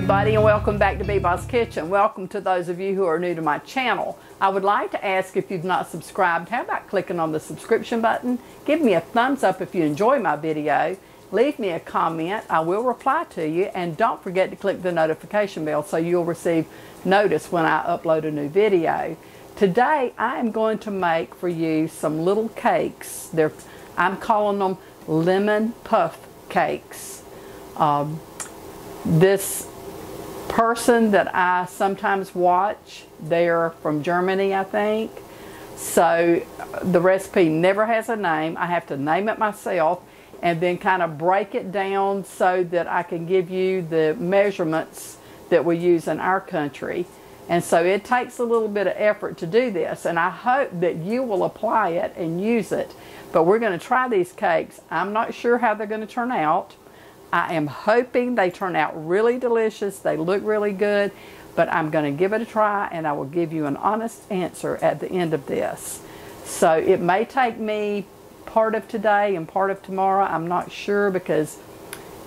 everybody, and welcome back to Beebah's Kitchen. Welcome to those of you who are new to my channel. I would like to ask, if you've not subscribed, how about clicking on the subscription button? Give me a thumbs up if you enjoy my video. Leave me a comment. I will reply to you, and don't forget to click the notification bell so you'll receive notice when I upload a new video. Today I am going to make for you some little cakes. I'm calling them lemon puff cakes. This person that I sometimes watch, they're from Germany, I think. So the recipe never has a name. I have to name it myself and then kind of break it down so that I can give you the measurements that we use in our country. And so it takes a little bit of effort to do this, and I hope that you will apply it and use it. But we're going to try these cakes. I'm not sure how they're going to turn out. I am hoping they turn out really delicious. They look really good, but I'm going to give it a try, and I will give you an honest answer at the end of this. So it may take me part of today and part of tomorrow. I'm not sure, because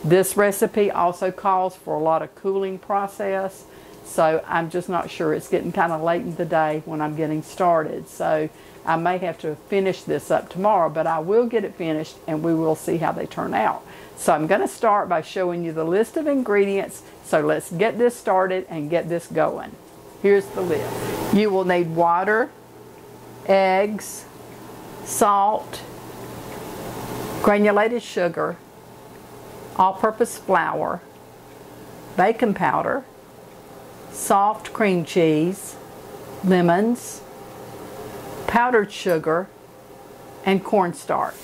this recipe also calls for a lot of cooling process. So I'm just not sure. It's getting kind of late in the day when I'm getting started. So I may have to finish this up tomorrow, but I will get it finished and we will see how they turn out. So I'm going to start by showing you the list of ingredients. So let's get this started and get this going. Here's the list. You will need water, eggs, salt, granulated sugar, all-purpose flour, baking powder, soft cream cheese, lemons, powdered sugar, and cornstarch.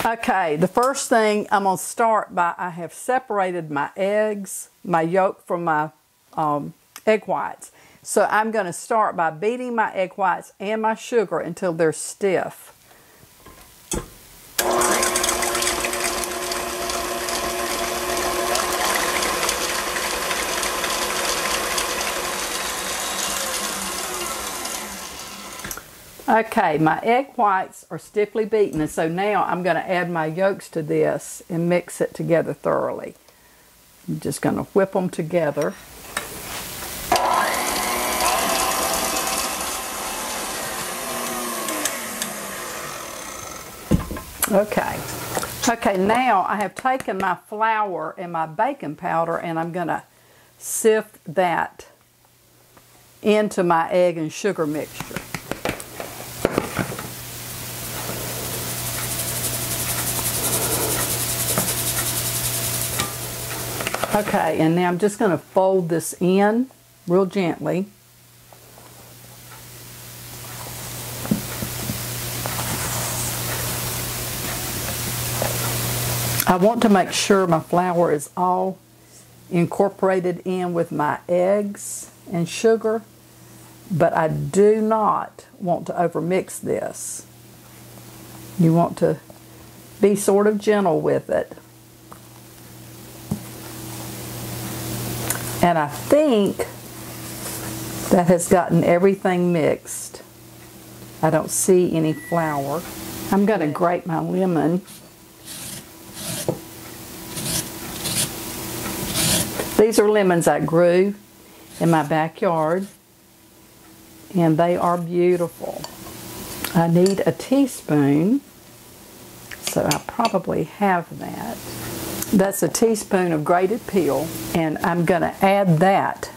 Okay, the first thing I'm going to start by, I have separated my eggs, my yolk from my egg whites. So I'm going to start by beating my egg whites and my sugar until they're stiff. Okay, my egg whites are stiffly beaten, and so now I'm going to add my yolks to this and mix it together thoroughly. I'm just going to whip them together. Okay, now I have taken my flour and my baking powder, and I'm going to sift that into my egg and sugar mixture. Okay, and now I'm just going to fold this in real gently. I want to make sure my flour is all incorporated in with my eggs and sugar, but I do not want to overmix this. You want to be sort of gentle with it. And I think that has gotten everything mixed. I don't see any flour. I'm going to grate my lemon. These are lemons I grew in my backyard, and they are beautiful. I need a teaspoon, so I probably have that. That's a teaspoon of grated peel, and I'm going to add that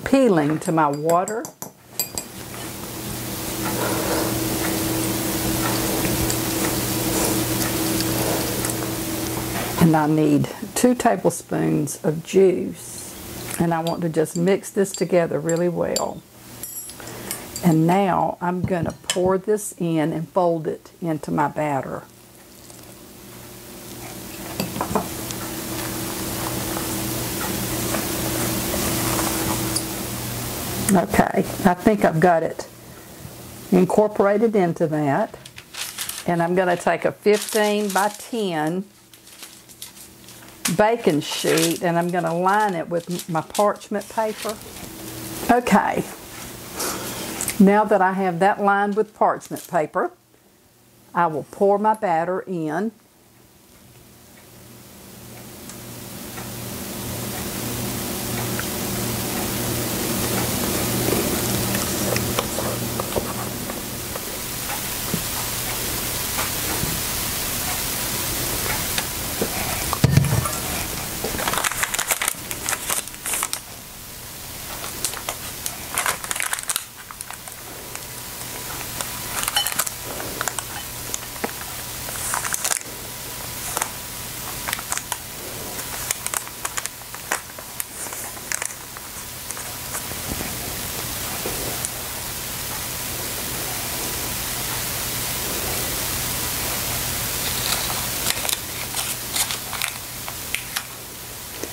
peeling to my water. And I need 2 tablespoons of juice, and I want to just mix this together really well. And now I'm going to pour this in and fold it into my batter. Okay, I think I've got it incorporated into that. And I'm going to take a 15 by 10 baking sheet, and I'm going to line it with my parchment paper. Okay, now that I have that lined with parchment paper, I will pour my batter in.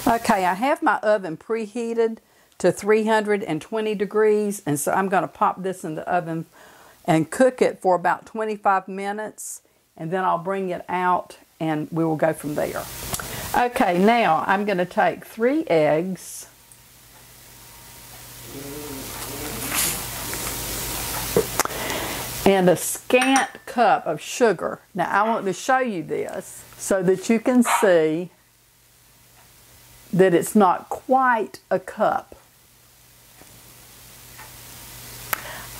Okay, I have my oven preheated to 320 degrees, and so I'm going to pop this in the oven and cook it for about 25 minutes, and then I'll bring it out and we will go from there. Okay, now I'm going to take 3 eggs. And a scant cup of sugar. Now I want to show you this so that you can see that it's not quite a cup.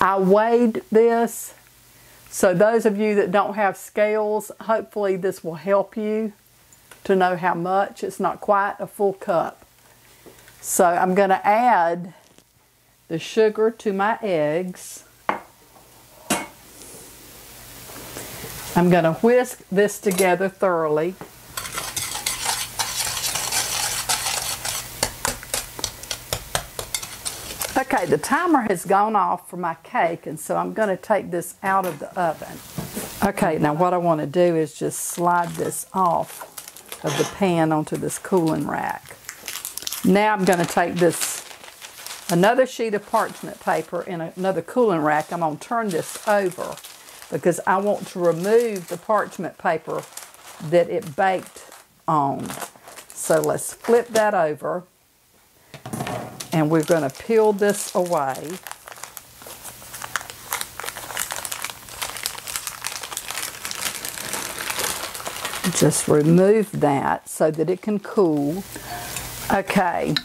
I weighed this, so those of you that don't have scales, hopefully this will help you to know how much. It's not quite a full cup. So I'm going to add the sugar to my eggs. I'm going to whisk this together thoroughly. Okay, the timer has gone off for my cake, and so I'm going to take this out of the oven. Okay, now what I want to do is just slide this off of the pan onto this cooling rack. Now I'm going to take this, another sheet of parchment paper in another cooling rack. I'm going to turn this over because I want to remove the parchment paper that it baked on. So let's flip that over. And we're going to peel this away. Just remove that so that it can cool. Okay,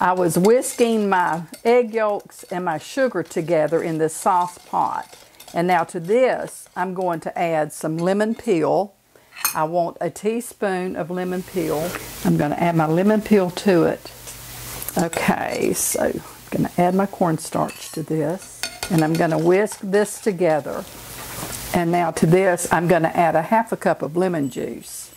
I was whisking my egg yolks and my sugar together in this sauce pot. And now to this, I'm going to add some lemon peel. I want a teaspoon of lemon peel. I'm going to add my lemon peel to it. Okay, so I'm going to add my cornstarch to this, and I'm going to whisk this together. And now to this, I'm going to add a half a cup of lemon juice.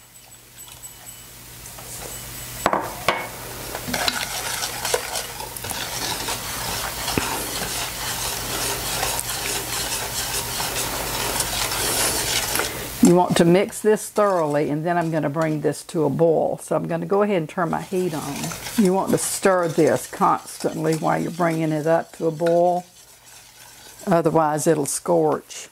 You want to mix this thoroughly, and then I'm going to bring this to a boil. So I'm going to go ahead and turn my heat on. You want to stir this constantly while you're bringing it up to a boil. Otherwise, it'll scorch.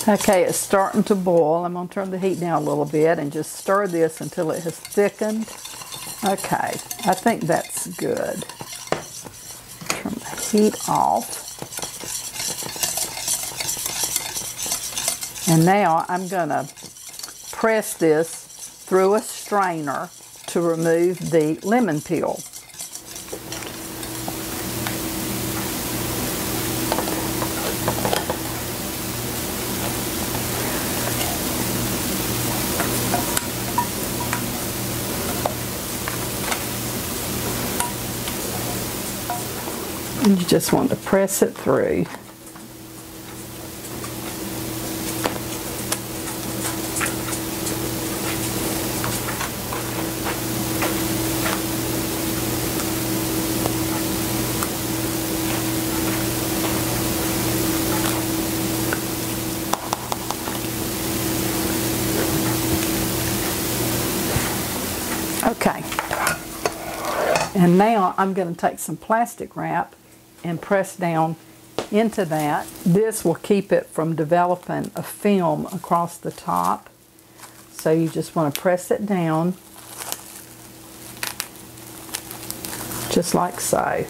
Okay, it's starting to boil. I'm going to turn the heat down a little bit and just stir this until it has thickened. Okay, I think that's good. Turn the heat off. And now I'm going to press this through a strainer to remove the lemon peel. And you just want to press it through. Okay, and now I'm going to take some plastic wrap and press down into that. This will keep it from developing a film across the top. So you just want to press it down, just like so.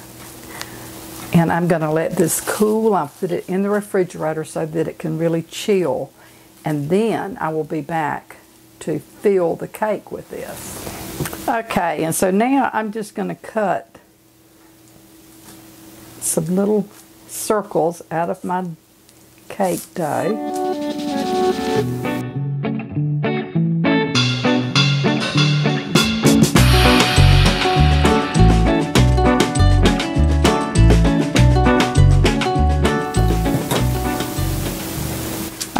And I'm going to let this cool. I'll put it in the refrigerator so that it can really chill. And then I will be back to fill the cake with this. Okay, and so now I'm just going to cut some little circles out of my cake dough.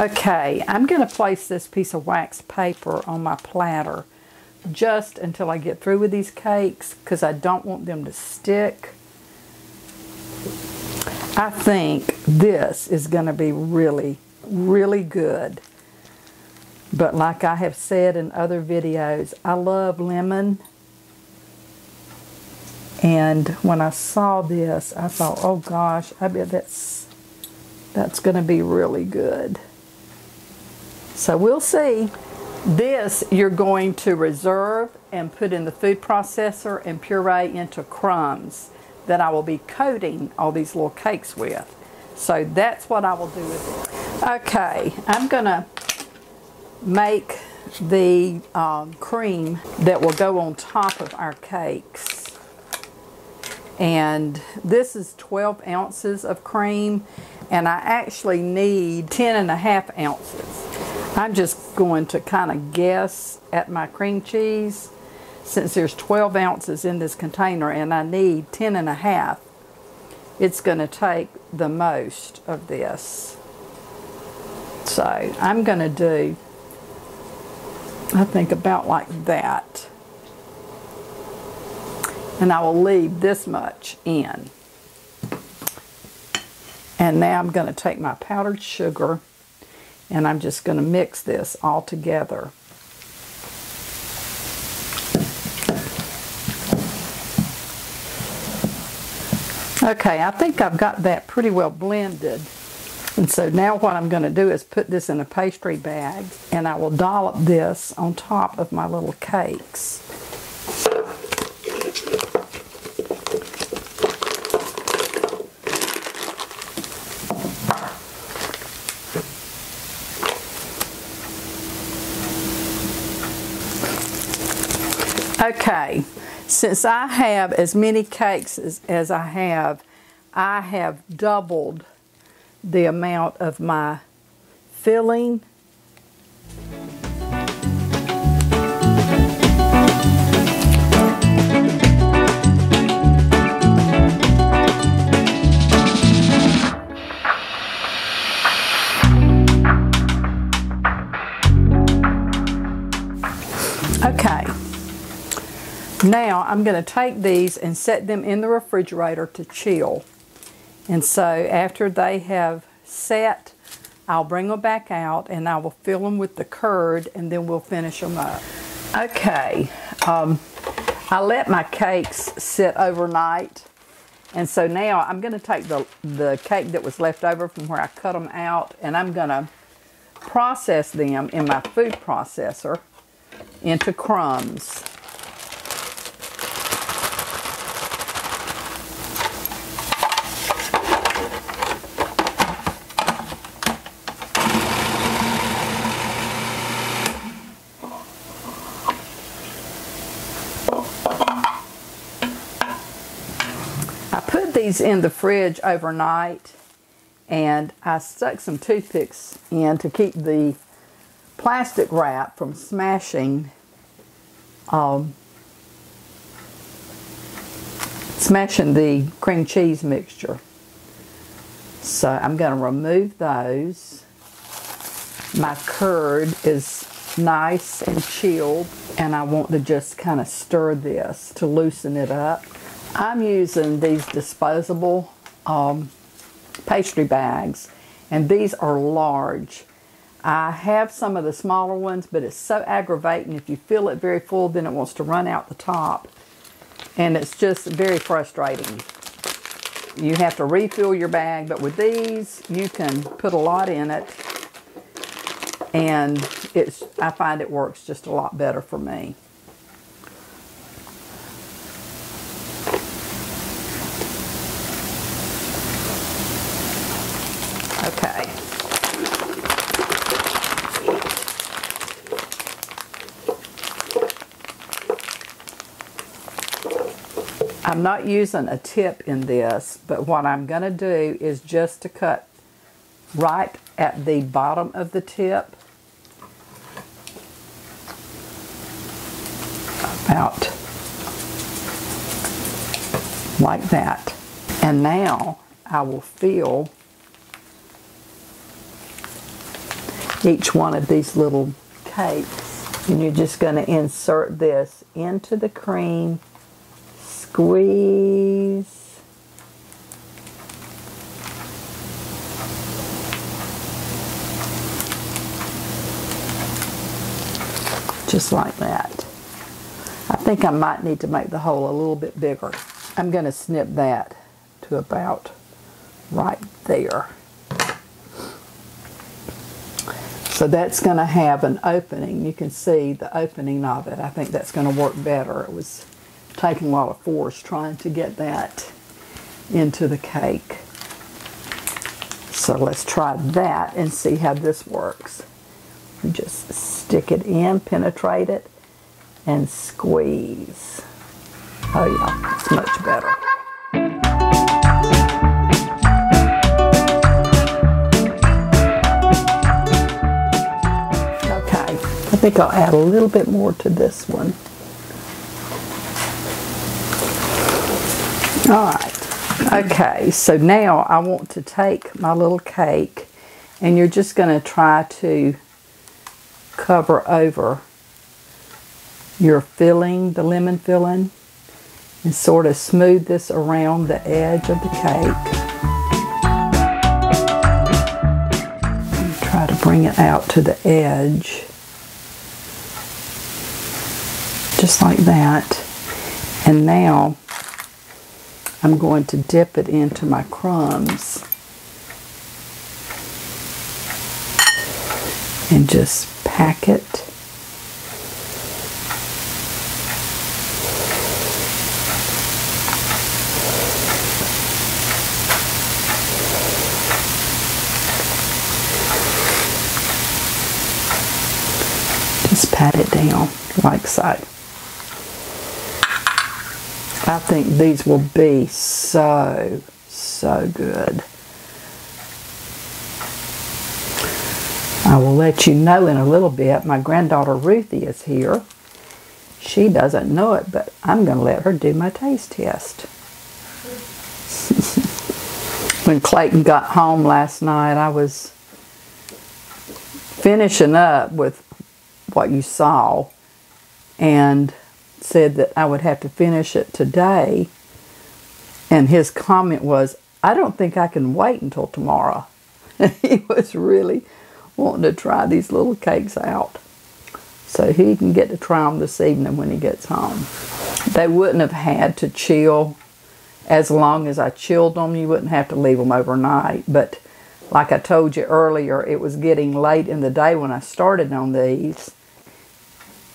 Okay, I'm going to place this piece of wax paper on my platter just until I get through with these cakes because I don't want them to stick. I think this is going to be really, really good. But like I have said in other videos, I love lemon. And when I saw this, I thought, oh gosh, I bet that's going to be really good. So we'll see. This you're going to reserve and put in the food processor and puree into crumbs that I will be coating all these little cakes with. So that's what I will do with it. Okay, I'm going to make the cream that will go on top of our cakes. And this is 12 ounces of cream, and I actually need 10.5 ounces. I'm just going to kind of guess at my cream cheese since there's 12 ounces in this container and I need 10.5. It's going to take the most of this. So I'm going to do, I think, about like that. And I will leave this much in. And now I'm going to take my powdered sugar and I'm just going to mix this all together. Okay, I think I've got that pretty well blended. And so now what I'm going to do is put this in a pastry bag and I will dollop this on top of my little cakes. Okay, since I have as many cakes as I have doubled the amount of my filling. Okay. Now I'm going to take these and set them in the refrigerator to chill. And so after they have set, I'll bring them back out and I will fill them with the curd and then we'll finish them up. Okay, I let my cakes sit overnight. And so now I'm going to take the cake that was left over from where I cut them out and I'm going to process them in my food processor into crumbs. These in the fridge overnight and I stuck some toothpicks in to keep the plastic wrap from smashing the cream cheese mixture. So I'm going to remove those. My curd is nice and chilled and I want to just kind of stir this to loosen it up. I'm using these disposable pastry bags, and these are large. I have some of the smaller ones, but it's so aggravating. If you fill it very full, then it wants to run out the top, and it's just very frustrating. You have to refill your bag, but with these, you can put a lot in it, and I find it works just a lot better for me. Okay. I'm not using a tip in this, but what I'm going to do is just to cut right at the bottom of the tip. About like that. And now I will fill each one of these little cakes, and you're just going to insert this into the cream, squeeze, just like that. I think I might need to make the hole a little bit bigger. I'm going to snip that to about right there. So that's going to have an opening. You can see the opening of it. I think that's going to work better. It was taking a lot of force trying to get that into the cake. So let's try that and see how this works. You just stick it in, penetrate it, and squeeze. Oh yeah, it's much better. Okay, I think I'll add a little bit more to this one. All right. Okay, so now I want to take my little cake, and you're just going to try to cover over your filling, the lemon filling, and sort of smooth this around the edge of the cake. And try to bring it out to the edge, just like that. And now I'm going to dip it into my crumbs and just pack it. Just pat it down like so. I think these will be so good. I will let you know in a little bit. My granddaughter Ruthie is here. She doesn't know it, but I'm going to let her do my taste test. When Clayton got home last night, I was finishing up with what you saw and said that I would have to finish it today, and his comment was, I don't think I can wait until tomorrow. He was really wanting to try these little cakes out, so he can get to try them this evening when he gets home. They wouldn't have had to chill as long as I chilled them. You wouldn't have to leave them overnight, but like I told you earlier, it was getting late in the day when I started on these,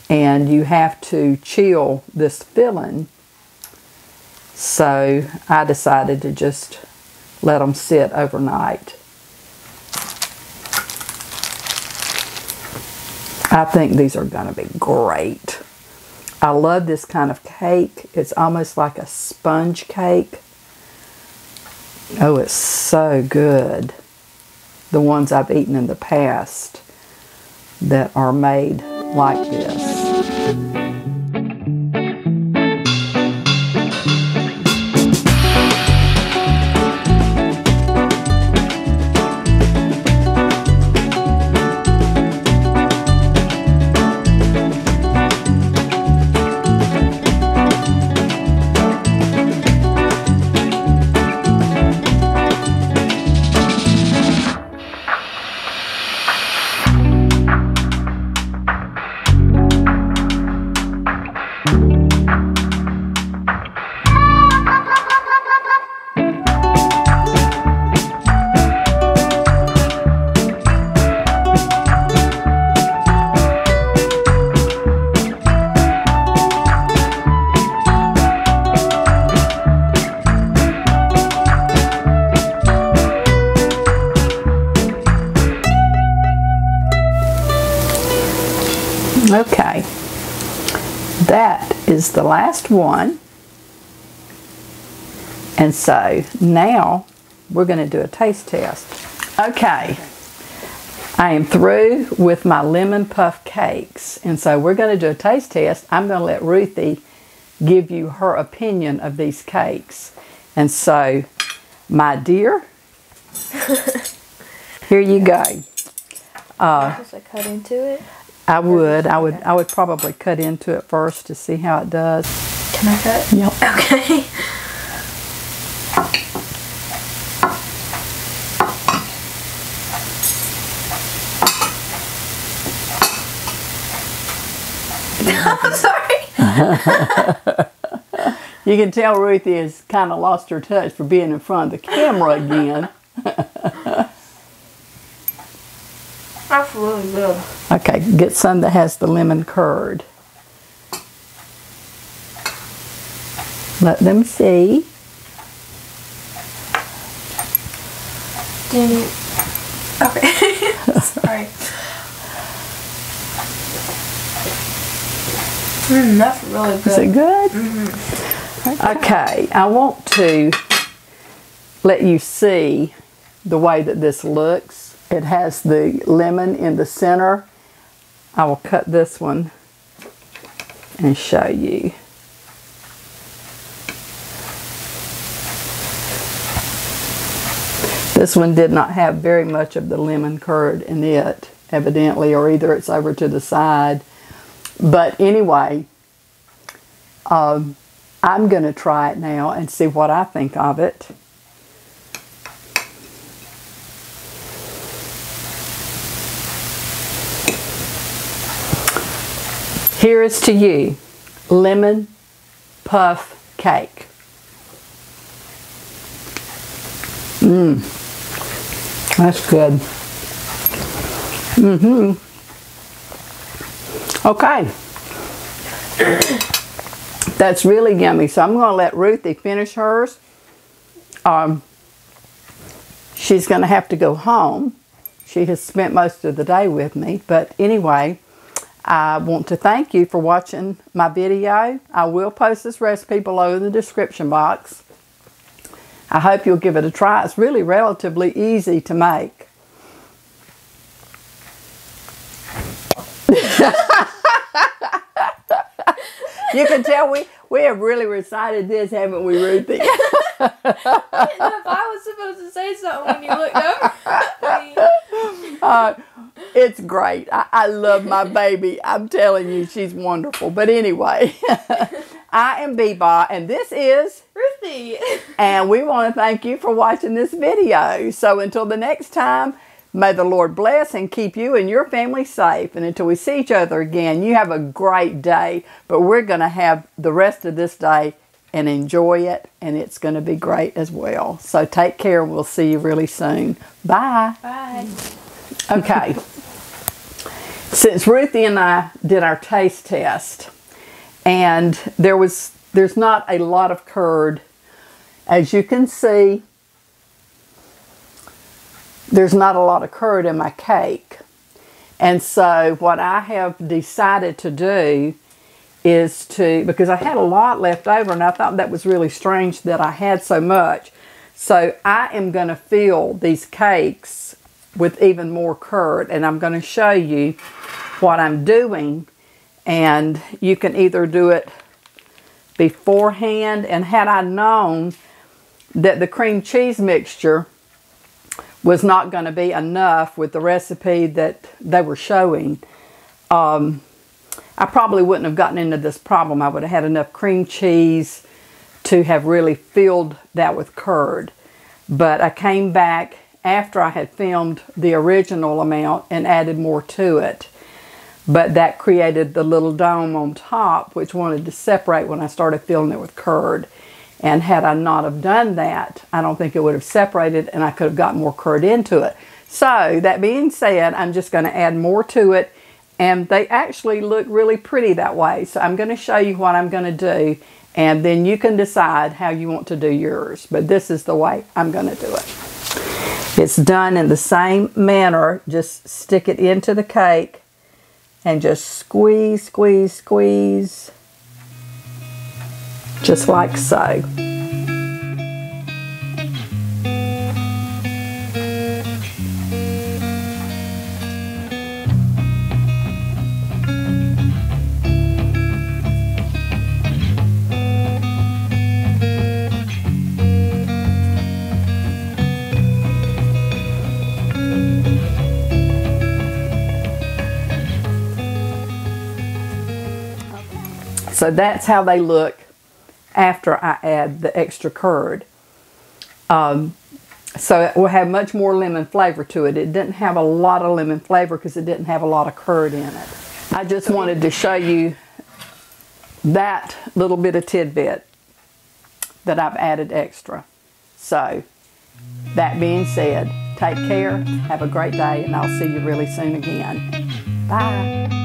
and you have to chill this filling, so I decided to just let them sit overnight. I think these are going to be great. I love this kind of cake. It's almost like a sponge cake. Oh, it's so good. The ones I've eaten in the past that are made like this. Okay, that is the last one, and so now we're going to do a taste test. Okay, I am through with my lemon puff cakes, and so we're going to do a taste test. I'm going to let Ruthie give you her opinion of these cakes, and so, my dear, here you go. Should I cut into it? I would probably cut into it first to see how it does. Can I cut? Yep. Okay. I'm sorry. You can tell Ruthie has kind of lost her touch for being in front of the camera again. That's really good. Okay, get some that has the lemon curd. Let them see. Okay. Sorry. That's really good. Is it good? Mm-hmm. Okay, I want to let you see the way that this looks. It has the lemon in the center. I will cut this one and show you. This one did not have very much of the lemon curd in it, evidently, or either it's over to the side. But anyway, I'm going to try it now and see what I think of it. Here is to you, lemon puff cake. That's good. Okay. That's really yummy. So I'm going to let Ruthie finish hers. She's going to have to go home. She has spent most of the day with me. But anyway, I want to thank you for watching my video. I will post this recipe below in the description box. I hope you'll give it a try. It's really relatively easy to make. You can tell we have really recited this, haven't we, Ruthie? I didn't know if I was supposed to say something when you looked over. It's great. I love my baby. I'm telling you, she's wonderful. But anyway, I am Beba, and this is Ruthie. And we want to thank you for watching this video. So until the next time, may the Lord bless and keep you and your family safe. And until we see each other again, you have a great day. But we're going to have the rest of this day and enjoy it. And it's going to be great as well. So take care. We'll see you really soon. Bye. Bye. Okay. Since Ruthie and I did our taste test, and there's not a lot of curd. As you can see, there's not a lot of curd in my cake. And so what I have decided to do is because I had a lot left over and I thought that was really strange that I had so much. So I am going to fill these cakes with even more curd, and I'm going to show you what I'm doing. And you can either do it beforehand, and had I known that the cream cheese mixture was not going to be enough with the recipe that they were showing, I probably wouldn't have gotten into this problem. I would have had enough cream cheese to have really filled that with curd. But I came back after I had filmed the original amount and added more to it. But that created the little dome on top, which wanted to separate when I started filling it with curd. And had I not have done that, I don't think it would have separated and I could have got more curd into it. So that being said, I'm just going to add more to it, and they actually look really pretty that way. So I'm going to show you what I'm going to do, and then you can decide how you want to do yours. But this is the way I'm going to do it. It's done in the same manner. Just stick it into the cake and just squeeze, squeeze, squeeze. Just like so. So that's how they look after I add the extra curd. So it will have much more lemon flavor to it. It didn't have a lot of lemon flavor because it didn't have a lot of curd in it. I just wanted to show you that little bit of tidbit that I've added extra. So, that being said, take care, have a great day, and I'll see you really soon again. Bye.